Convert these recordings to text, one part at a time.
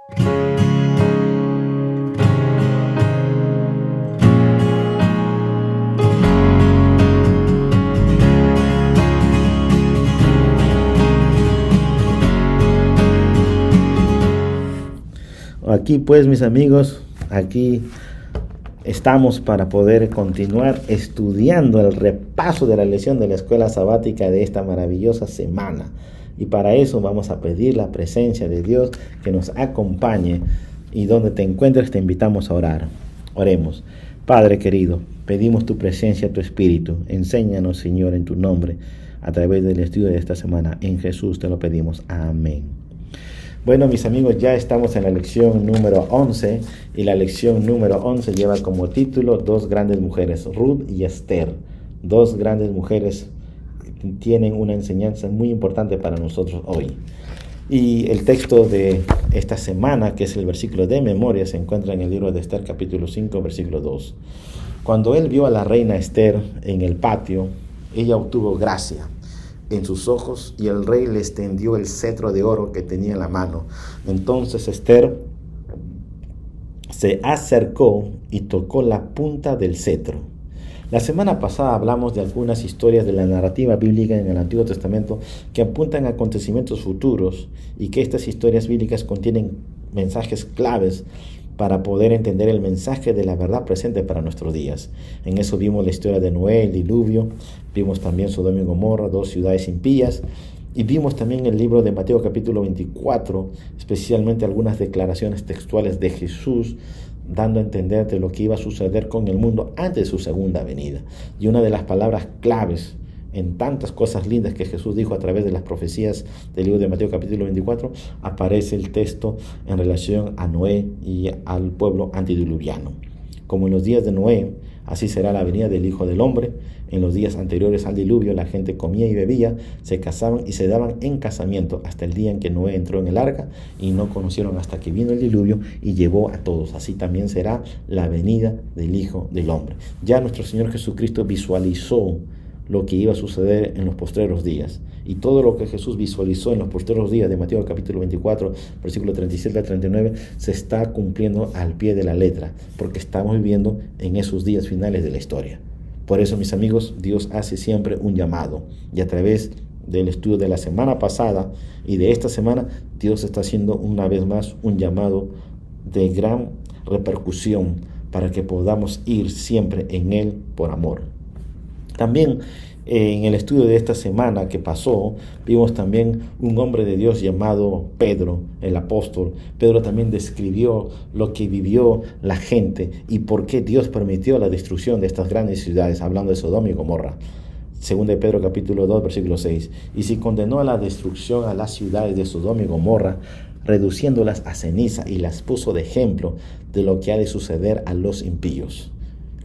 Aquí pues, mis amigos, aquí estamos para poder continuar estudiando el repaso de la lección de la escuela sabática de esta maravillosa semana. Y para eso vamos a pedir la presencia de Dios que nos acompañe, y donde te encuentres te invitamos a orar. Oremos. Padre querido, pedimos tu presencia, tu espíritu. Enséñanos, Señor, en tu nombre, a través del estudio de esta semana. En Jesús te lo pedimos. Amén. Bueno, mis amigos, ya estamos en la lección número 11, y la lección número 11 lleva como título Dos grandes mujeres, Ruth y Esther. Dos grandes mujeres que tienen una enseñanza muy importante para nosotros hoy. Y el texto de esta semana, que es el versículo de memoria, se encuentra en el libro de Esther, capítulo 5, versículo 2. Cuando él vio a la reina Esther en el patio, ella obtuvo gracia en sus ojos, y el rey le extendió el cetro de oro que tenía en la mano. Entonces Esther se acercó y tocó la punta del cetro. La semana pasada hablamos de algunas historias de la narrativa bíblica en el Antiguo Testamento que apuntan a acontecimientos futuros, y que estas historias bíblicas contienen mensajes claves para poder entender el mensaje de la verdad presente para nuestros días. En eso vimos la historia de Noé, el diluvio, vimos también Sodoma y Gomorra, dos ciudades impías, y vimos también el libro de Mateo capítulo 24, especialmente algunas declaraciones textuales de Jesús, dando a entender de lo que iba a suceder con el mundo antes de su segunda venida. Y una de las palabras claves en tantas cosas lindas que Jesús dijo a través de las profecías del libro de Mateo capítulo 24, aparece el texto en relación a Noé y al pueblo antediluviano. Como en los días de Noé, así será la venida del Hijo del Hombre. En los días anteriores al diluvio, la gente comía y bebía, se casaban y se daban en casamiento hasta el día en que Noé entró en el arca, y no conocieron hasta que vino el diluvio y llevó a todos. Así también será la venida del Hijo del Hombre. Ya nuestro Señor Jesucristo visualizó lo que iba a suceder en los postreros días, y todo lo que Jesús visualizó en los postreros días de Mateo capítulo 24, versículo 37 al 39, se está cumpliendo al pie de la letra, porque estamos viviendo en esos días finales de la historia. Por eso, mis amigos, Dios hace siempre un llamado, y a través del estudio de la semana pasada y de esta semana, Dios está haciendo una vez más un llamado de gran repercusión para que podamos ir siempre en Él por amor. También en el estudio de esta semana que pasó, vimos también un hombre de Dios llamado Pedro, el apóstol. Pedro también describió lo que vivió la gente y por qué Dios permitió la destrucción de estas grandes ciudades, hablando de Sodoma y Gomorra. Según de Pedro capítulo 2, versículo 6. Y si condenó a la destrucción a las ciudades de Sodoma y Gomorra, reduciéndolas a ceniza, y las puso de ejemplo de lo que ha de suceder a los impíos.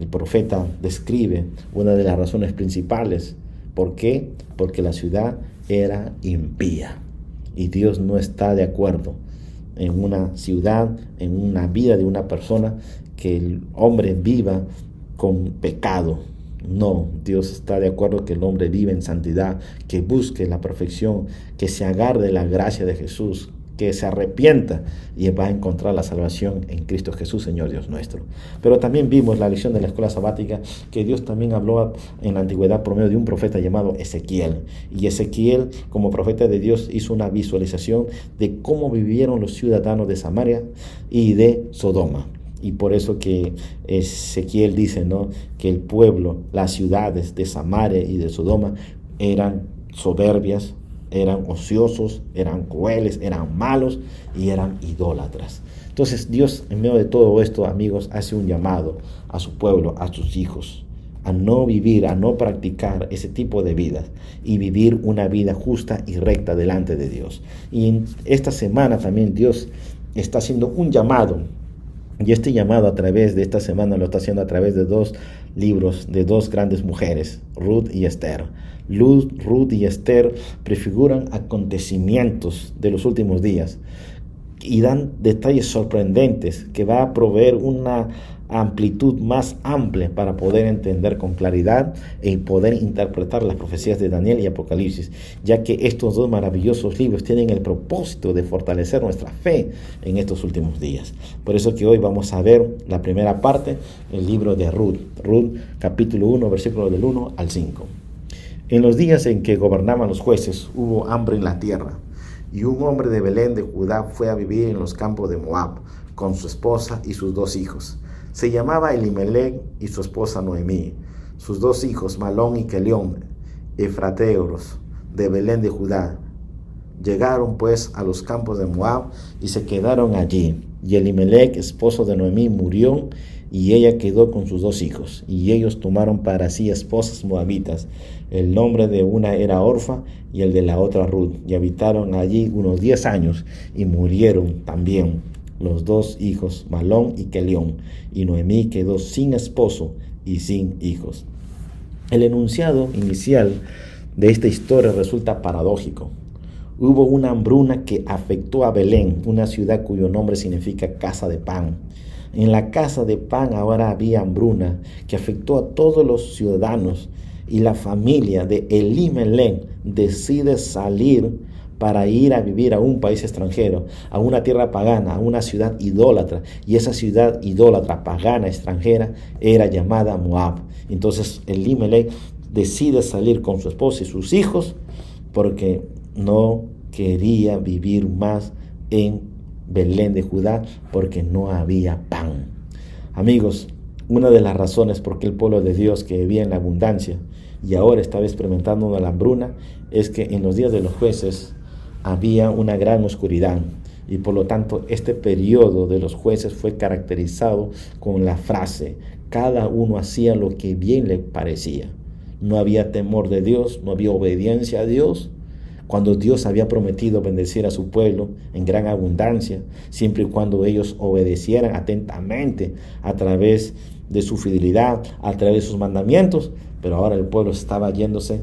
El profeta describe una de las razones principales. ¿Por qué? Porque la ciudad era impía. Y Dios no está de acuerdo en una ciudad, en una vida de una persona, que el hombre viva con pecado. No, Dios está de acuerdo que el hombre viva en santidad, que busque la perfección, que se agarre de la gracia de Jesús, que se arrepienta, y va a encontrar la salvación en Cristo Jesús, Señor Dios nuestro. Pero también vimos la lección de la escuela sabática que Dios también habló en la antigüedad por medio de un profeta llamado Ezequiel. Y Ezequiel, como profeta de Dios, hizo una visualización de cómo vivieron los ciudadanos de Samaria y de Sodoma. Y por eso que Ezequiel dice, ¿no?, que el pueblo, las ciudades de Samaria y de Sodoma eran soberbias, eran ociosos, eran crueles, eran malos y eran idólatras. Entonces Dios, en medio de todo esto, amigos, hace un llamado a su pueblo, a sus hijos, a no vivir, a no practicar ese tipo de vidas, y vivir una vida justa y recta delante de Dios. Y en esta semana también Dios está haciendo un llamado, y este llamado a través de esta semana lo está haciendo a través de dos libros de dos grandes mujeres, Ruth y Esther. Ruth y Esther prefiguran acontecimientos de los últimos días y dan detalles sorprendentes que va a proveer una amplitud más amplia para poder entender con claridad y poder interpretar las profecías de Daniel y Apocalipsis, ya que estos dos maravillosos libros tienen el propósito de fortalecer nuestra fe en estos últimos días. Por eso que hoy vamos a ver la primera parte, el libro de Ruth, capítulo 1, versículos del 1 al 5. En los días en que gobernaban los jueces, hubo hambre en la tierra, y un hombre de Belén de Judá fue a vivir en los campos de Moab, con su esposa y sus 2 hijos. Se llamaba Elimelec y su esposa Noemí, sus 2 hijos, Malón y Kelión, efrateos, de Belén de Judá. Llegaron pues a los campos de Moab y se quedaron allí. Y Elimelec, esposo de Noemí, murió, y ella quedó con sus 2 hijos. Y ellos tomaron para sí esposas moabitas. El nombre de una era Orfa y el de la otra Ruth. Y habitaron allí unos 10 años y murieron también los 2 hijos, Malón y Kelión. Y Noemí quedó sin esposo y sin hijos. El enunciado inicial de esta historia resulta paradójico. Hubo una hambruna que afectó a Belén, una ciudad cuyo nombre significa casa de pan. En la casa de pan ahora había hambruna que afectó a todos los ciudadanos, y la familia de Elimelec decide salir para ir a vivir a un país extranjero, a una tierra pagana, a una ciudad idólatra, y esa ciudad idólatra, pagana, extranjera, era llamada Moab. Entonces Elimelec decide salir con su esposa y sus hijos porque no quería vivir más en Belén de Judá, porque no había pan. Amigos, una de las razones por qué el pueblo de Dios, que vivía en la abundancia y ahora estaba experimentando una hambruna, es que en los días de los jueces había una gran oscuridad, y por lo tanto este periodo de los jueces fue caracterizado con la frase: cada uno hacía lo que bien le parecía. No había temor de Dios, no había obediencia a Dios. Cuando Dios había prometido bendecir a su pueblo en gran abundancia, siempre y cuando ellos obedecieran atentamente a través de su fidelidad, a través de sus mandamientos, pero ahora el pueblo estaba yéndose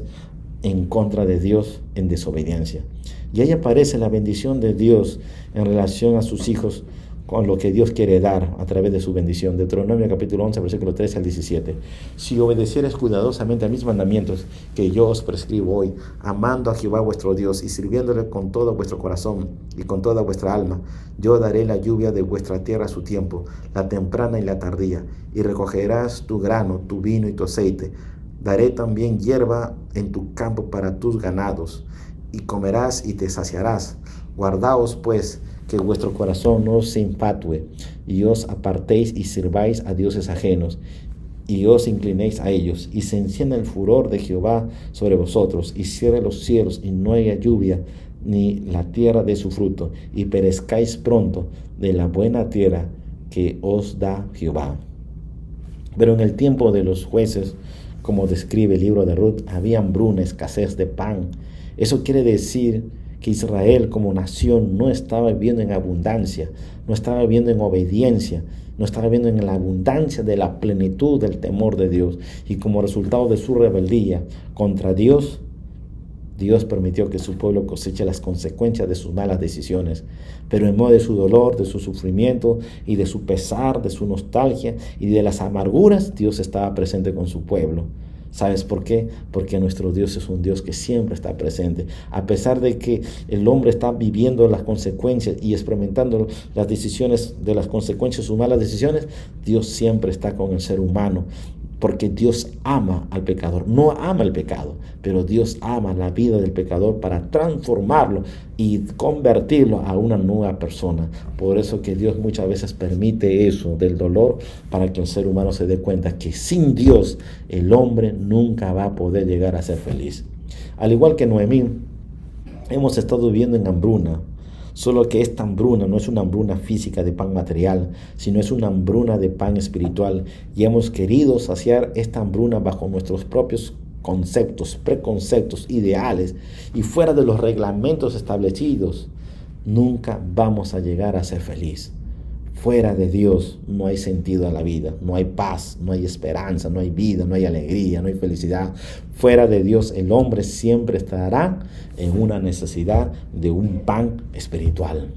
en contra de Dios en desobediencia. Y ahí aparece la bendición de Dios en relación a sus hijos, con lo que Dios quiere dar a través de su bendición. Deuteronomio capítulo 11, versículo 13 al 17. Si obedecieres cuidadosamente a mis mandamientos que yo os prescribo hoy, amando a Jehová vuestro Dios y sirviéndole con todo vuestro corazón y con toda vuestra alma, yo daré la lluvia de vuestra tierra a su tiempo, la temprana y la tardía, y recogerás tu grano, tu vino y tu aceite. Daré también hierba en tu campo para tus ganados, y comerás y te saciarás. Guardaos pues que vuestro corazón no se infatúe, y os apartéis y sirváis a dioses ajenos, y os inclinéis a ellos, y se encienda el furor de Jehová sobre vosotros, y cierre los cielos, y no haya lluvia, ni la tierra dé su fruto, y perezcáis pronto de la buena tierra que os da Jehová. Pero en el tiempo de los jueces, como describe el libro de Ruth, había hambruna, escasez de pan. Eso quiere decir que Israel como nación no estaba viviendo en abundancia, no estaba viviendo en obediencia, no estaba viviendo en la abundancia de la plenitud del temor de Dios. Y como resultado de su rebeldía contra Dios, Dios permitió que su pueblo coseche las consecuencias de sus malas decisiones. Pero en medio de su dolor, de su sufrimiento y de su pesar, de su nostalgia y de las amarguras, Dios estaba presente con su pueblo. ¿Sabes por qué? Porque nuestro Dios es un Dios que siempre está presente. A pesar de que el hombre está viviendo las consecuencias y experimentando las decisiones de las consecuencias de sus malas decisiones, Dios siempre está con el ser humano. Porque Dios ama al pecador, no ama el pecado, pero Dios ama la vida del pecador para transformarlo y convertirlo a una nueva persona. Por eso que Dios muchas veces permite eso del dolor, para que el ser humano se dé cuenta que sin Dios el hombre nunca va a poder llegar a ser feliz. Al igual que Noemí, hemos estado viviendo en hambruna. Solo que esta hambruna no es una hambruna física de pan material, sino es una hambruna de pan espiritual, y hemos querido saciar esta hambruna bajo nuestros propios conceptos, preconceptos, ideales, y fuera de los reglamentos establecidos. Nunca vamos a llegar a ser feliz. Fuera de Dios no hay sentido a la vida, no hay paz, no hay esperanza, no hay vida, no hay alegría, no hay felicidad. Fuera de Dios el hombre siempre estará en una necesidad de un pan espiritual.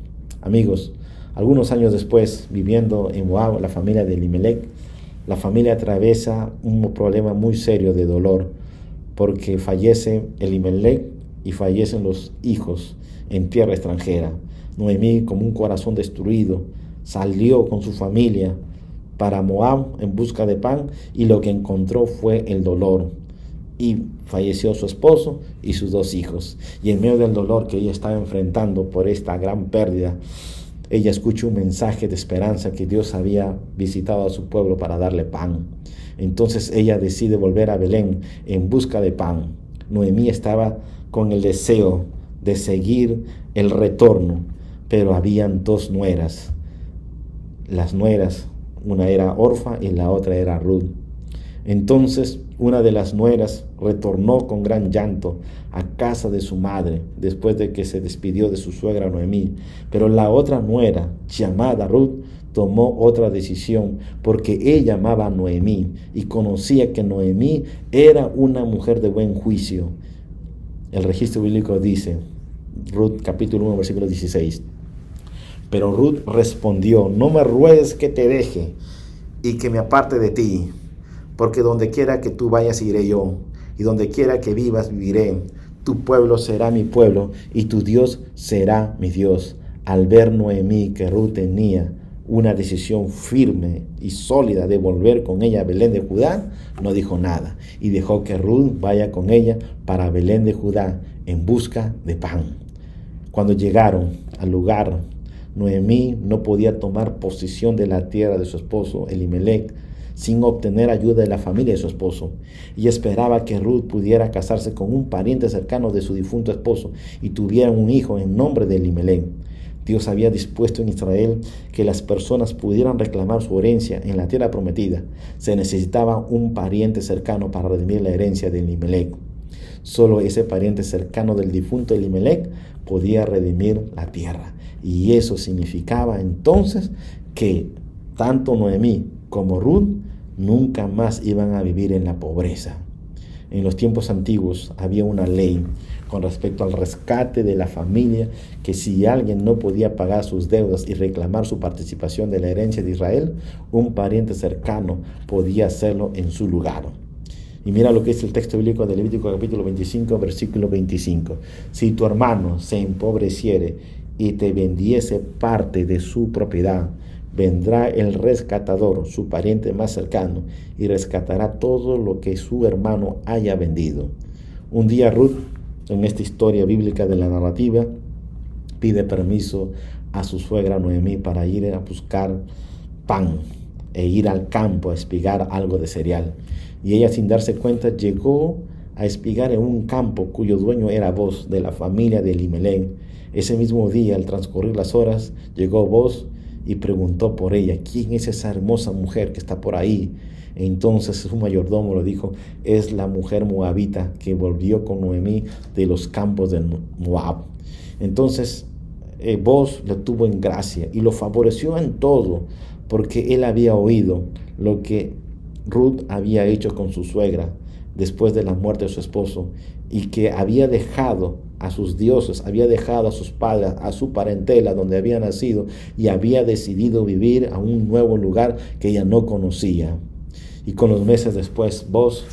Amigos, algunos años después, viviendo en Moab, la familia de Elimelec, la familia atraviesa un problema muy serio de dolor, porque fallece Elimelec y fallecen los hijos en tierra extranjera. Noemí, con un corazón destruido, salió con su familia para Moab en busca de pan, y lo que encontró fue el dolor. Y falleció su esposo y sus 2 hijos. Y en medio del dolor que ella estaba enfrentando por esta gran pérdida, ella escucha un mensaje de esperanza, que Dios había visitado a su pueblo para darle pan. Entonces ella decide volver a Belén en busca de pan. Noemí estaba con el deseo de seguir el retorno, pero habían 2 nueras. Las nueras, una era Orfa y la otra era Ruth. Entonces una de las nueras retornó con gran llanto a casa de su madre, después de que se despidió de su suegra Noemí. Pero la otra nuera, llamada Ruth, tomó otra decisión, porque ella amaba a Noemí y conocía que Noemí era una mujer de buen juicio. El registro bíblico dice, Ruth capítulo 1, versículo 16. Pero Ruth respondió: no me ruegues que te deje y que me aparte de ti, porque donde quiera que tú vayas iré yo, y donde quiera que vivas viviré. Tu pueblo será mi pueblo, y tu Dios será mi Dios. Al ver Noemí que Ruth tenía una decisión firme y sólida de volver con ella a Belén de Judá, no dijo nada, y dejó que Ruth vaya con ella para Belén de Judá en busca de pan. Cuando llegaron al lugar, Noemí no podía tomar posesión de la tierra de su esposo Elimelec sin obtener ayuda de la familia de su esposo, y esperaba que Ruth pudiera casarse con un pariente cercano de su difunto esposo y tuviera un hijo en nombre de Elimelec. Dios había dispuesto en Israel que las personas pudieran reclamar su herencia en la tierra prometida. Se necesitaba un pariente cercano para redimir la herencia de Elimelec. Solo ese pariente cercano del difunto Elimelec podía redimir la tierra. Y eso significaba entonces que tanto Noemí como Ruth nunca más iban a vivir en la pobreza. En los tiempos antiguos había una ley con respecto al rescate de la familia, que si alguien no podía pagar sus deudas y reclamar su participación de la herencia de Israel, un pariente cercano podía hacerlo en su lugar. Y mira lo que es el texto bíblico de Levítico capítulo 25, versículo 25. Si tu hermano se empobreciere y te vendiese parte de su propiedad, vendrá el rescatador, su pariente más cercano, y rescatará todo lo que su hermano haya vendido. Un día Ruth, en esta historia bíblica de la narrativa, pide permiso a su suegra Noemí para ir a buscar pan e ir al campo a espigar algo de cereal. Y ella, sin darse cuenta, llegó a espigar en un campo cuyo dueño era Boz, de la familia de Elimelec. Ese mismo día, al transcurrir las horas, llegó Boz y preguntó por ella: ¿quién es esa hermosa mujer que está por ahí? Entonces su mayordomo le dijo: es la mujer moabita que volvió con Noemí de los campos de Moab. Entonces Boz le tuvo en gracia y lo favoreció en todo, porque él había oído lo que Ruth había hecho con su suegra después de la muerte de su esposo, y que había dejado a sus dioses, había dejado a sus padres, a su parentela donde había nacido, y había decidido vivir a un nuevo lugar que ella no conocía. Y con los meses después, Boz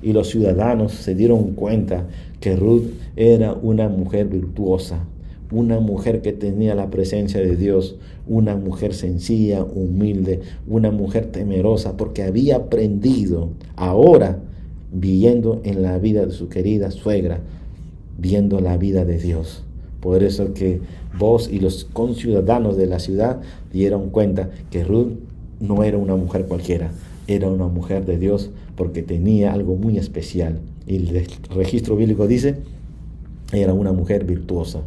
y los ciudadanos se dieron cuenta que Ruth era una mujer virtuosa, una mujer que tenía la presencia de Dios, una mujer sencilla, humilde, una mujer temerosa, porque había aprendido ahora, viviendo en la vida de su querida suegra, viendo la vida de Dios. Por eso que Boz y los conciudadanos de la ciudad dieron cuenta que Ruth no era una mujer cualquiera, era una mujer de Dios, porque tenía algo muy especial. Y el registro bíblico dice: era una mujer virtuosa.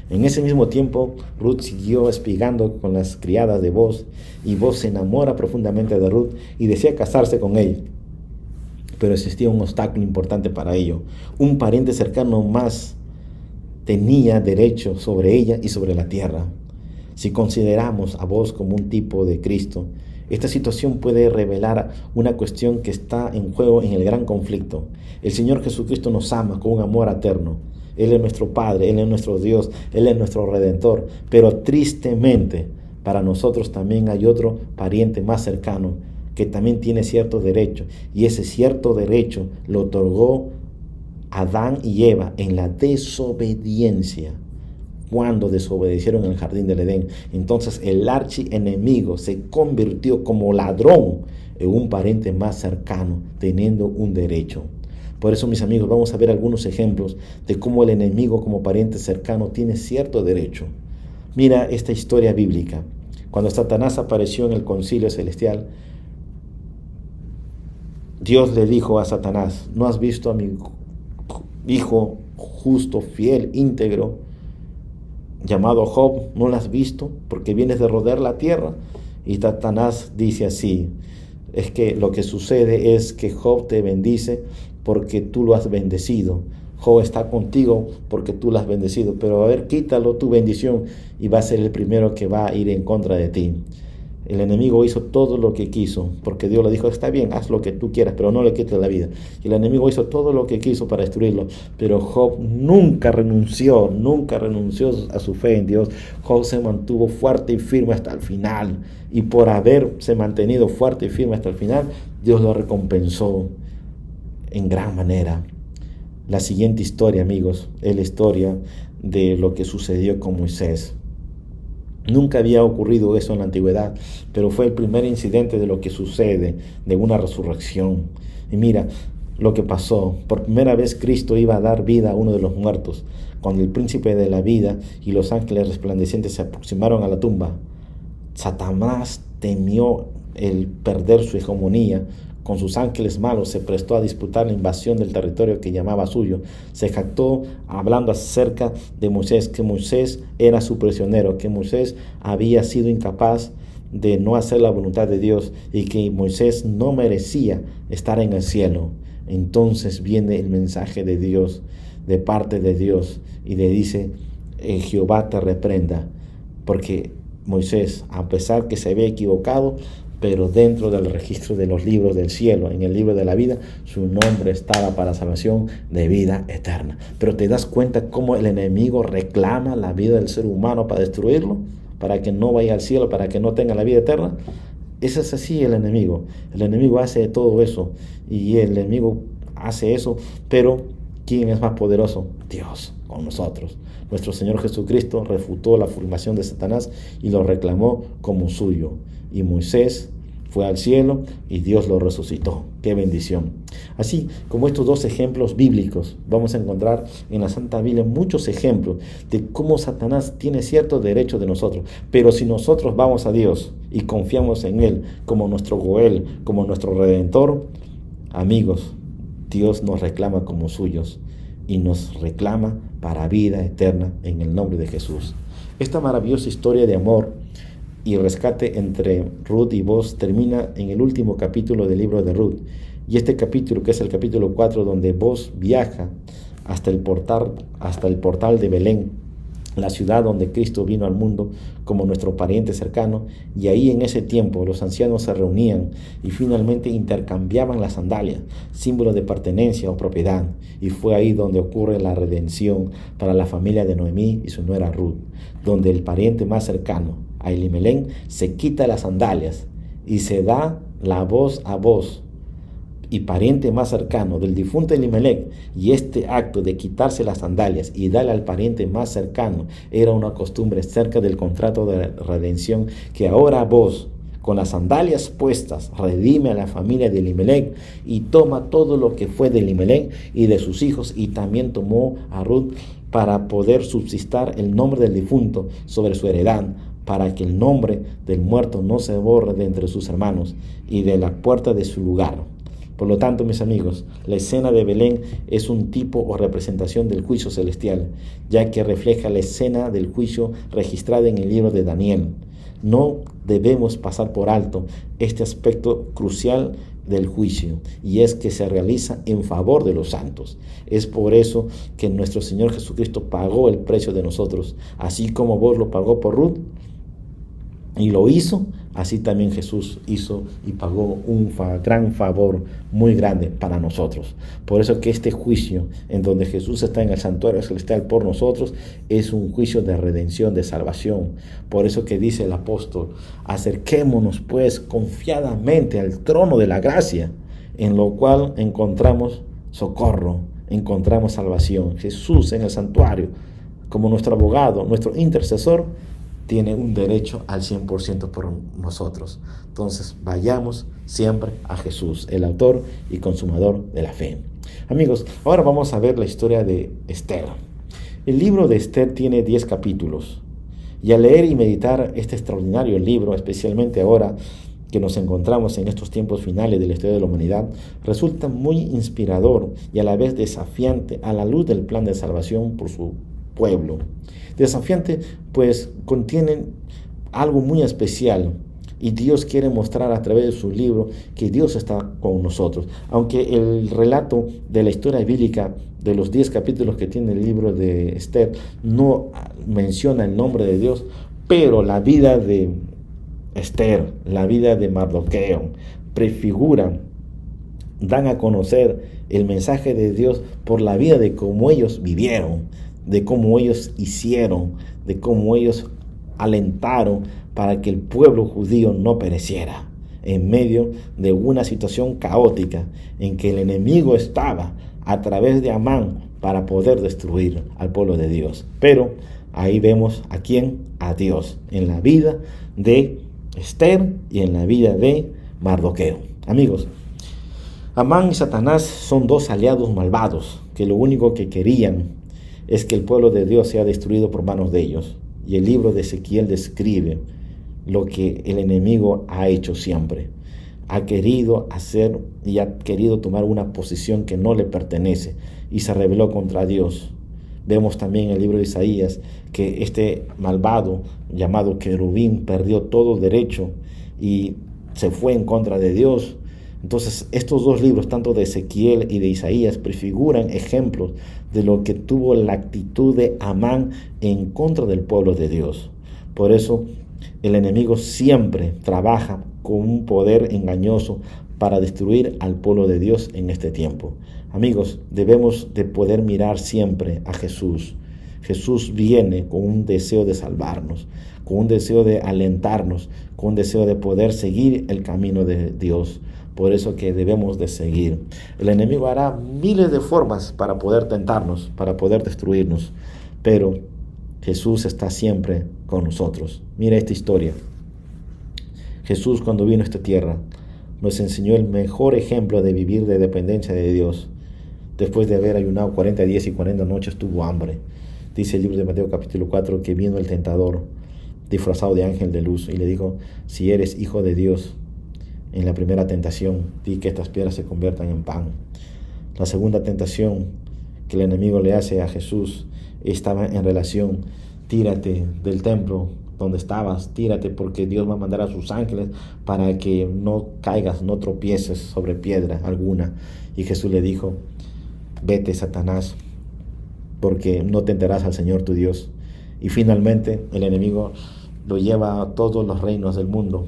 En ese mismo tiempo, Ruth siguió espigando con las criadas de Boz, y Boz se enamora profundamente de Ruth y desea casarse con ella. Pero existía un obstáculo importante para ello. Un pariente cercano más tenía derecho sobre ella y sobre la tierra. Si consideramos a Boz como un tipo de Cristo, esta situación puede revelar una cuestión que está en juego en el gran conflicto. El Señor Jesucristo nos ama con un amor eterno, Él es nuestro Padre, Él es nuestro Dios, Él es nuestro Redentor. Pero tristemente, para nosotros también hay otro pariente más cercano que también tiene cierto derecho. Y ese cierto derecho lo otorgó Adán y Eva en la desobediencia, cuando desobedecieron en el jardín del Edén. Entonces el archienemigo se convirtió como ladrón en un pariente más cercano, teniendo un derecho. Por eso, mis amigos, vamos a ver algunos ejemplos de cómo el enemigo como pariente cercano tiene cierto derecho. Mira esta historia bíblica. Cuando Satanás apareció en el concilio celestial, Dios le dijo a Satanás: ¿no has visto a mi hijo justo, fiel, íntegro, llamado Job? ¿No lo has visto? Porque vienes de rodear la tierra. Y Satanás dice así: es que lo que sucede es que Job te bendice porque tú lo has bendecido. Job está contigo porque tú lo has bendecido. Pero a ver, quítalo tu bendición y va a ser el primero que va a ir en contra de ti. El enemigo hizo todo lo que quiso, porque Dios le dijo: está bien, haz lo que tú quieras, pero no le quites la vida. Y el enemigo hizo todo lo que quiso para destruirlo, pero Job nunca renunció a su fe en Dios. Job se mantuvo fuerte y firme hasta el final, y por haberse mantenido fuerte y firme hasta el final, Dios lo recompensó en gran manera. La siguiente historia, amigos, es la historia de lo que sucedió con Moisés. Nunca había ocurrido eso en la antigüedad, pero fue el primer incidente de lo que sucede, de una resurrección. Y mira lo que pasó. Por primera vez Cristo iba a dar vida a uno de los muertos. Cuando el príncipe de la vida y los ángeles resplandecientes se aproximaron a la tumba, Satanás temió el perder su hegemonía. Con sus ángeles malos se prestó a disputar la invasión del territorio que llamaba suyo. Se jactó hablando acerca de Moisés, que Moisés era su prisionero, que Moisés había sido incapaz de no hacer la voluntad de Dios y que Moisés no merecía estar en el cielo. Entonces viene el mensaje de Dios, de parte de Dios, y le dice: Jehová te reprenda, porque Moisés, a pesar que se había equivocado, pero dentro del registro de los libros del cielo, en el libro de la vida, su nombre estaba para salvación de vida eterna. Pero te das cuenta cómo el enemigo reclama la vida del ser humano para destruirlo, para que no vaya al cielo, para que no tenga la vida eterna. Ese es así el enemigo. El enemigo hace todo eso, y el enemigo hace eso, pero ¿quién es más poderoso? Dios con nosotros. Nuestro Señor Jesucristo refutó la afirmación de Satanás y lo reclamó como suyo. Y Moisés fue al cielo y Dios lo resucitó. ¡Qué bendición! Así como estos dos ejemplos bíblicos, vamos a encontrar en la Santa Biblia muchos ejemplos de cómo Satanás tiene cierto derecho de nosotros. Pero si nosotros vamos a Dios y confiamos en Él como nuestro Goel, como nuestro Redentor, amigos, Dios nos reclama como suyos y nos reclama para vida eterna en el nombre de Jesús. Esta maravillosa historia de amor y rescate entre Ruth y Boaz termina en el último capítulo del libro de Ruth. Y este capítulo, que es el capítulo 4, donde Boaz viaja hasta el portal de Belén, la ciudad donde Cristo vino al mundo como nuestro pariente cercano, y ahí en ese tiempo los ancianos se reunían y finalmente intercambiaban las sandalias, símbolo de pertenencia o propiedad, y fue ahí donde ocurre la redención para la familia de Noemí y su nuera Ruth, donde el pariente más cercano, a Elimelech, se quita las sandalias y se da la voz a Boaz, y pariente más cercano del difunto Elimelech, y este acto de quitarse las sandalias y darle al pariente más cercano era una costumbre cerca del contrato de redención, que ahora Boaz, con las sandalias puestas, redime a la familia de Elimelech y toma todo lo que fue de Elimelech y de sus hijos, y también tomó a Ruth para poder subsistar el nombre del difunto sobre su heredad, para que el nombre del muerto no se borre de entre sus hermanos y de la puerta de su lugar. Por lo tanto, mis amigos, la escena de Belén es un tipo o representación del juicio celestial, ya que refleja la escena del juicio registrada en el libro de Daniel. No debemos pasar por alto este aspecto crucial del juicio, y es que se realiza en favor de los santos. Es por eso que nuestro Señor Jesucristo pagó el precio de nosotros, así como vos lo pagó por Ruth, y lo hizo. así también Jesús hizo y pagó un gran favor muy grande para nosotros. Por eso que este juicio en donde Jesús está en el santuario celestial por nosotros es un juicio de redención, de salvación. Por eso que dice el apóstol: acerquémonos pues confiadamente al trono de la gracia, en lo cual encontramos socorro, encontramos salvación. Jesús en el santuario, como nuestro abogado, nuestro intercesor, tiene un derecho al 100% por nosotros. Entonces vayamos siempre a Jesús, el autor y consumador de la fe. Amigos, ahora vamos a ver la historia de Esther. El libro de Esther tiene 10 capítulos. Y al leer y meditar este extraordinario libro, especialmente ahora que nos encontramos en estos tiempos finales de la historia de la humanidad, resulta muy inspirador y a la vez desafiante a la luz del plan de salvación por su pueblo. Desafiante, pues contienen algo muy especial y Dios quiere mostrar a través de su libro que Dios está con nosotros. Aunque el relato de la historia bíblica de los 10 capítulos que tiene el libro de Esther no menciona el nombre de Dios, pero la vida de Esther, la vida de Mardoqueo, prefiguran, dan a conocer el mensaje de Dios por la vida de cómo ellos vivieron, de cómo ellos hicieron, de cómo ellos alentaron para que el pueblo judío no pereciera en medio de una situación caótica en que el enemigo estaba a través de Amán para poder destruir al pueblo de Dios. Pero ahí vemos a quién, a Dios, en la vida de Esther y en la vida de Mardoqueo. Amigos, Amán y Satanás son dos aliados malvados que lo único que querían es que el pueblo de Dios sea destruido por manos de ellos. Y el libro de Ezequiel describe lo que el enemigo ha hecho siempre. Ha querido hacer y ha querido tomar una posición que no le pertenece y se rebeló contra Dios. Vemos también en el libro de Isaías que este malvado llamado querubín perdió todo derecho y se fue en contra de Dios. Entonces estos dos libros, tanto de Ezequiel y de Isaías, prefiguran ejemplos de lo que tuvo la actitud de Amán en contra del pueblo de Dios. Por eso el enemigo siempre trabaja con un poder engañoso para destruir al pueblo de Dios en este tiempo. Amigos, debemos de poder mirar siempre a Jesús. Jesús viene con un deseo de salvarnos, con un deseo de alentarnos, con un deseo de poder seguir el camino de Dios. Por eso que debemos de seguir. El enemigo hará miles de formas para poder tentarnos, para poder destruirnos, pero Jesús está siempre con nosotros. Mira esta historia. Jesús, cuando vino a esta tierra, nos enseñó el mejor ejemplo de vivir de dependencia de Dios. Después de haber ayunado 40 días y 40 noches, tuvo hambre. Dice el libro de Mateo capítulo 4 que vino el tentador disfrazado de ángel de luz y le dijo: si eres hijo de Dios, en la primera tentación, di que estas piedras se conviertan en pan. La segunda tentación que el enemigo le hace a Jesús estaba en relación: tírate del templo donde estabas, tírate porque Dios va a mandar a sus ángeles para que no caigas, no tropieces sobre piedra alguna. Y Jesús le dijo: vete, Satanás, porque no tentarás al Señor tu Dios. Y finalmente el enemigo lo lleva a todos los reinos del mundo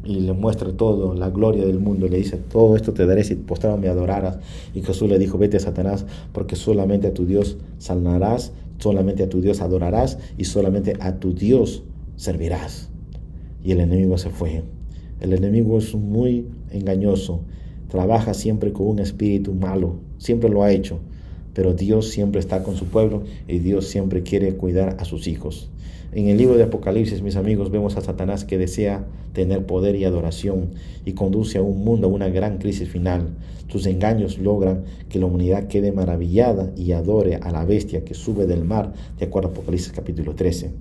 y le muestra todo, la gloria del mundo, y le dice: todo esto te daré si postrado me adoraras. Y Jesús le dijo: vete, Satanás, porque solamente a tu Dios salvarás, solamente a tu Dios adorarás y solamente a tu Dios servirás. Y el enemigo se fue. El enemigo es muy engañoso, trabaja siempre con un espíritu malo, siempre lo ha hecho, pero Dios siempre está con su pueblo y Dios siempre quiere cuidar a sus hijos. En el libro de Apocalipsis, mis amigos, vemos a Satanás que desea tener poder y adoración y conduce a un mundo a una gran crisis final. Sus engaños logran que la humanidad quede maravillada y adore a la bestia que sube del mar, de acuerdo a Apocalipsis capítulo 13.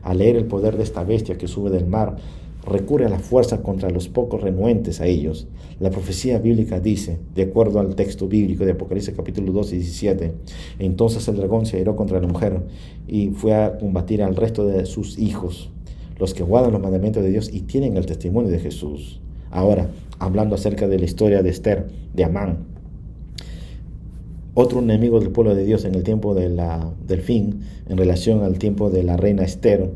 Al leer el poder de esta bestia que sube del mar, recurre a la fuerza contra los pocos renuentes a ellos. La profecía bíblica dice, de acuerdo al texto bíblico de Apocalipsis capítulo 2 y 17, entonces el dragón se airó contra la mujer y fue a combatir al resto de sus hijos, los que guardan los mandamientos de Dios y tienen el testimonio de Jesús. Ahora, hablando acerca de la historia de Esther, de Amán, otro enemigo del pueblo de Dios en el tiempo del fin, en relación al tiempo de la reina Esther,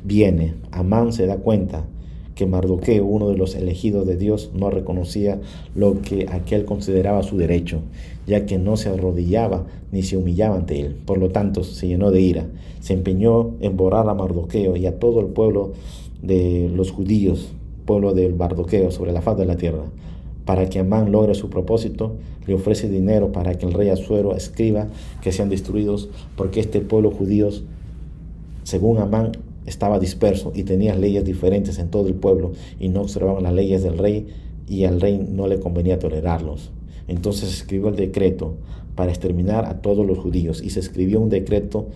viene. Amán se da cuenta que Mardoqueo, uno de los elegidos de Dios, no reconocía lo que aquel consideraba su derecho, ya que no se arrodillaba ni se humillaba ante él. Por lo tanto, se llenó de ira, se empeñó en borrar a Mardoqueo y a todo el pueblo de los judíos, pueblo del Mardoqueo, sobre la faz de la tierra. Para que Amán logre su propósito, le ofrece dinero para que el rey Asuero escriba que sean destruidos, porque este pueblo judío, según Amán, estaba disperso y tenía leyes diferentes en todo el pueblo y no observaban las leyes del rey, y al rey no le convenía tolerarlos. Entonces escribió el decreto para exterminar a todos los judíos, y se escribió un decreto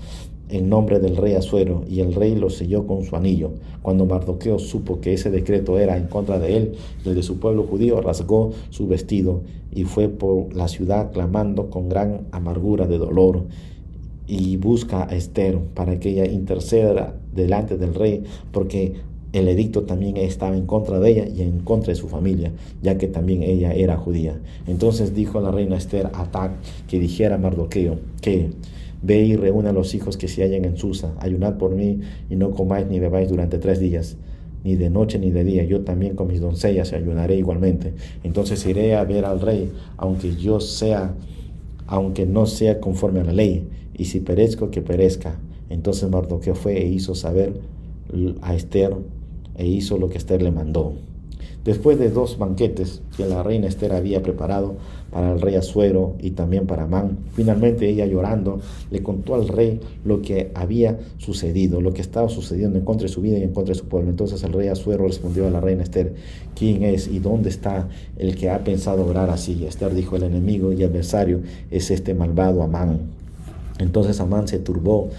en nombre del rey Asuero, y el rey lo selló con su anillo. Cuando Mardoqueo supo que ese decreto era en contra de él y el de su pueblo judío, rasgó su vestido y fue por la ciudad clamando con gran amargura de dolor, y busca a Esther para que ella interceda delante del rey, porque el edicto también estaba en contra de ella y en contra de su familia, ya que también ella era judía. Entonces dijo la reina Esther a Hatac que dijera a Mardoqueo que: ve y reúne a los hijos que se hallan en Susa, ayunad por mí y no comáis ni bebáis durante 3 días, ni de noche ni de día. Yo también con mis doncellas ayunaré igualmente. Entonces iré a ver al rey, aunque no sea conforme a la ley, y si perezco, que perezca. Entonces Mardoqueo fue e hizo saber a Esther, e hizo lo que Esther le mandó. Después de 2 banquetes que la reina Esther había preparado para el rey Asuero y también para Amán, finalmente ella, llorando, le contó al rey lo que había sucedido, lo que estaba sucediendo en contra de su vida y en contra de su pueblo. Entonces el rey Asuero respondió a la reina Esther: ¿quién es y dónde está el que ha pensado obrar así? Esther dijo: el enemigo y adversario es este malvado Amán. Entonces Amán se turbó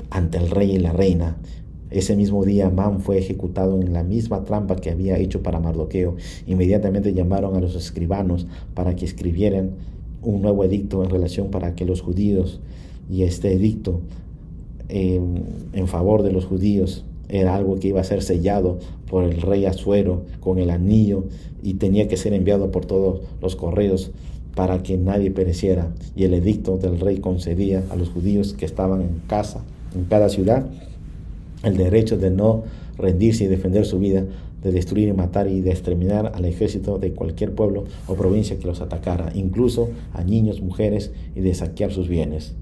ante el rey y la reina. Ese mismo día Amán fue ejecutado en la misma trampa que había hecho para Mardoqueo. Inmediatamente llamaron a los escribanos para que escribieran un nuevo edicto en relación para que los judíos, y este edicto en favor de los judíos era algo que iba a ser sellado por el rey Asuero con el anillo, y tenía que ser enviado por todos los correos para que nadie pereciera. Y el edicto del rey concedía a los judíos que estaban en cada ciudad, el derecho de no rendirse y defender su vida, de destruir y matar y de exterminar al ejército de cualquier pueblo o provincia que los atacara, incluso a niños, mujeres, y de saquear sus bienes.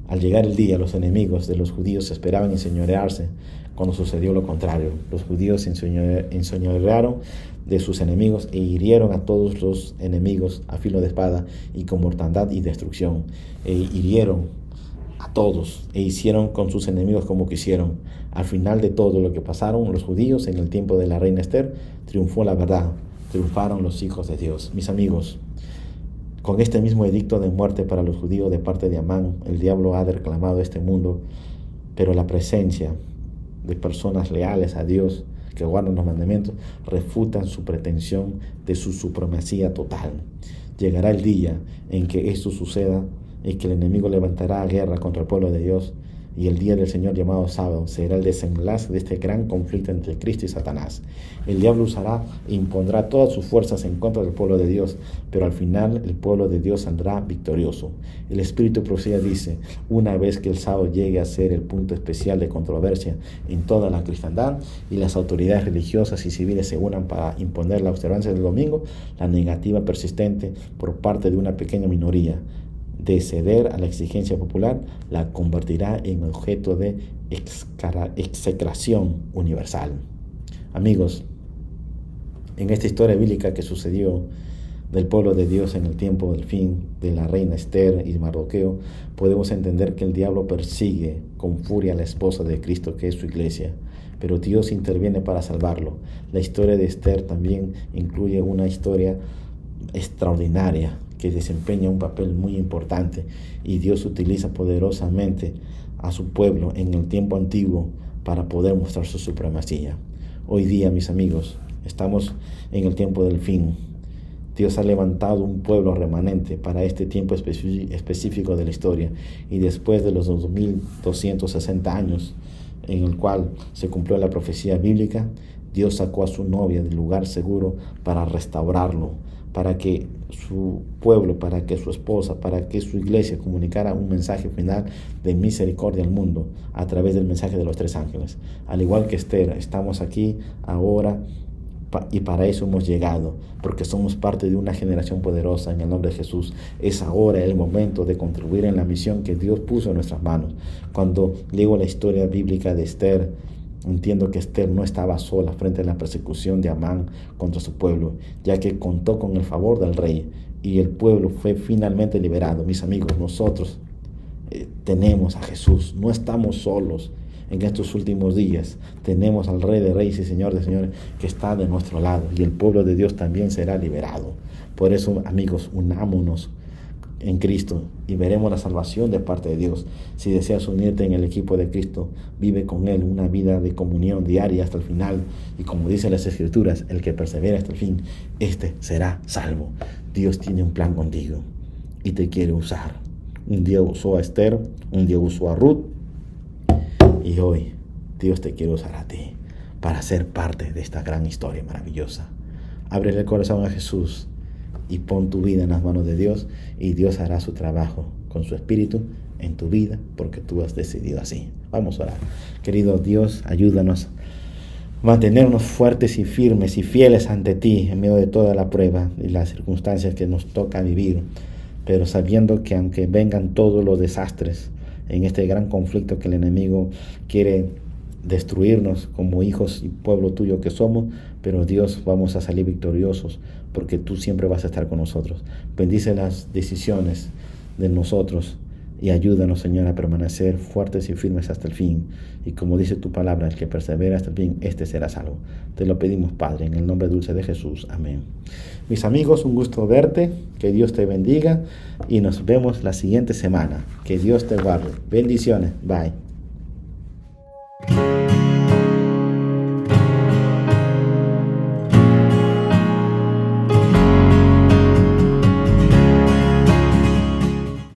Al llegar el día, los enemigos de los judíos esperaban enseñorearse, cuando sucedió lo contrario. Los judíos enseñorearon de sus enemigos e hirieron a todos los enemigos a filo de espada y con mortandad y destrucción. Hirieron a todos e hicieron con sus enemigos como quisieron. Al final de todo lo que pasaron los judíos en el tiempo de la reina Esther, triunfó la verdad, triunfaron los hijos de Dios. Mis amigos, con este mismo edicto de muerte para los judíos de parte de Amán, el diablo ha reclamado este mundo, pero la presencia de personas leales a Dios, que guardan los mandamientos, refutan su pretensión de su supremacía total. Llegará el día en que esto suceda y que el enemigo levantará guerra contra el pueblo de Dios, y el día del Señor, llamado sábado, será el desenlace de este gran conflicto entre Cristo y Satanás. El diablo usará e impondrá todas sus fuerzas en contra del pueblo de Dios, pero al final el pueblo de Dios saldrá victorioso. El Espíritu de Profecía dice: una vez que el sábado llegue a ser el punto especial de controversia en toda la cristiandad y las autoridades religiosas y civiles se unan para imponer la observancia del domingo, la negativa persistente por parte de una pequeña minoría de ceder a la exigencia popular la convertirá en objeto de execración universal. Amigos, en esta historia bíblica que sucedió del pueblo de Dios en el tiempo del fin de la reina Esther y Mardoqueo, podemos entender que el diablo persigue con furia a la esposa de Cristo, que es su iglesia, pero Dios interviene para salvarlo. La historia de Esther también incluye una historia extraordinaria que desempeña un papel muy importante, y Dios utiliza poderosamente a su pueblo en el tiempo antiguo para poder mostrar su supremacía. Hoy día, mis amigos, estamos en el tiempo del fin. Dios ha levantado un pueblo remanente para este tiempo específico de la historia, y después de los 2260 años en el cual se cumplió la profecía bíblica, Dios sacó a su novia del lugar seguro para restaurarlo, para que su pueblo, para que su esposa, para que su iglesia comunicara un mensaje final de misericordia al mundo a través del mensaje de los 3 ángeles. Al igual que Esther, estamos aquí ahora y para eso hemos llegado, porque somos parte de una generación poderosa en el nombre de Jesús. Es ahora el momento de contribuir en la misión que Dios puso en nuestras manos. Cuando digo la historia bíblica de Esther, entiendo que Esther no estaba sola frente a la persecución de Amán contra su pueblo, ya que contó con el favor del rey y el pueblo fue finalmente liberado. Mis amigos, nosotros tenemos a Jesús, no estamos solos. En estos últimos días tenemos al Rey de Reyes y Señor de Señores que está de nuestro lado, y el pueblo de Dios también será liberado. Por eso, amigos, unámonos en Cristo y veremos la salvación de parte de Dios. Si deseas unirte en el equipo de Cristo, vive con Él una vida de comunión diaria hasta el final, y como dicen las Escrituras, el que persevera hasta el fin, este será salvo. Dios tiene un plan contigo y te quiere usar. Un día usó a Esther, un día usó a Ruth, y hoy Dios te quiere usar a ti para ser parte de esta gran historia maravillosa. Ábrele el corazón a Jesús y pon tu vida en las manos de Dios, y Dios hará su trabajo con su Espíritu en tu vida, porque tú has decidido así. Vamos a orar. Querido Dios, ayúdanos a mantenernos fuertes y firmes y fieles ante ti en medio de toda la prueba y las circunstancias que nos toca vivir, pero sabiendo que aunque vengan todos los desastres en este gran conflicto que el enemigo quiere destruirnos como hijos y pueblo tuyo que somos, pero Dios, vamos a salir victoriosos, porque tú siempre vas a estar con nosotros. Bendice las decisiones de nosotros y ayúdanos, Señor, a permanecer fuertes y firmes hasta el fin. Y como dice tu palabra, el que persevera hasta el fin, este será salvo. Te lo pedimos, Padre, en el nombre dulce de Jesús. Amén. Mis amigos, un gusto verte. Que Dios te bendiga y nos vemos la siguiente semana. Que Dios te guarde. Bendiciones. Bye.